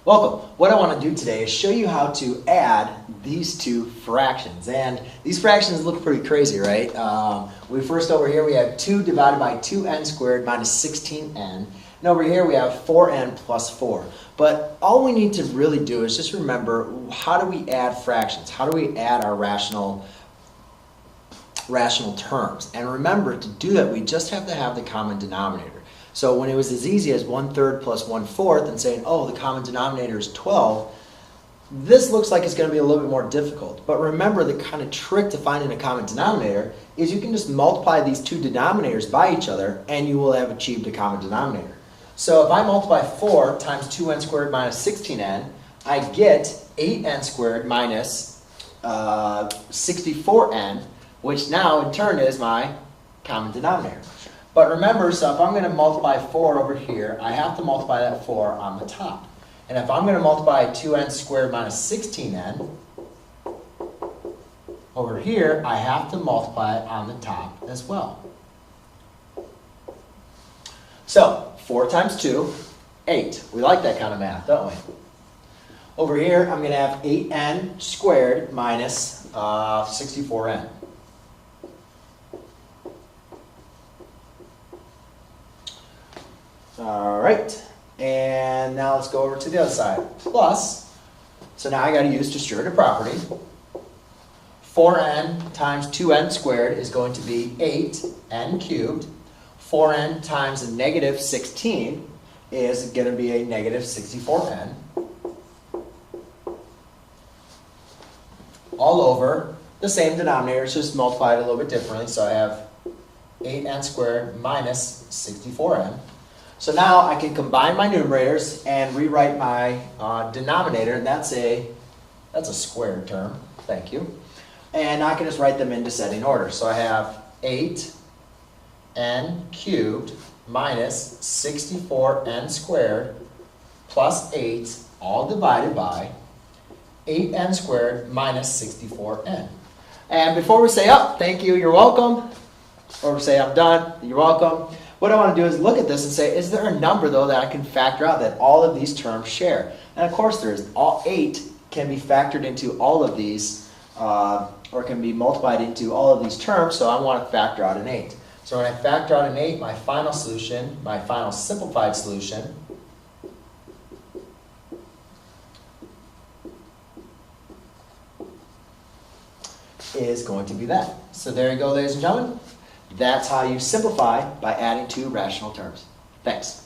Welcome. What I want to do today is show you how to add these two fractions. And these fractions look pretty crazy, right? First over here we have 2 divided by 2n squared minus 16n. And over here we have 4n plus 4. But all we need to really do is just remember, how do we add fractions? How do we add our rational terms? And remember, to do that we just have to have the common denominator. So when it was as easy as 1/3 plus 1/4 and saying, oh, the common denominator is 12, this looks like it's going to be a little bit more difficult. But remember, the kind of trick to finding a common denominator is you can just multiply these two denominators by each other and you will have achieved a common denominator. So if I multiply 4 times 2n squared minus 16n, I get 8n squared minus 64n, which now in turn is my common denominator. But remember, so if I'm going to multiply 4 over here, I have to multiply that 4 on the top. And if I'm going to multiply 2n squared minus 16n, over here, I have to multiply it on the top as well. So, 4 times 2, 8. We like that kind of math, don't we? Over here, I'm going to have 8n squared minus 64n. Alright, and now let's go over to the other side. Plus, so now I got to use distributive property. 4n times 2n squared is going to be 8n cubed. 4n times a negative 16 is going to be a negative 64n. All over the same denominator, just multiplied a little bit differently. So I have 8n squared minus 64n. So now I can combine my numerators and rewrite my denominator, and that's a squared term. Thank you. And I can just write them in descending order. So I have 8n cubed minus 64n squared plus 8, all divided by 8n squared minus 64n. And before we say, oh, thank you, you're welcome, or we say, I'm done, you're welcome, what I want to do is look at this and say, is there a number, though, that I can factor out that all of these terms share? And of course there is. All 8 can be factored into all of these, or can be multiplied into all of these terms, so I want to factor out an 8. So when I factor out an 8, my final solution, my final simplified solution, is going to be that. So there you go, ladies and gentlemen. That's how you simplify by adding two rational terms. Thanks.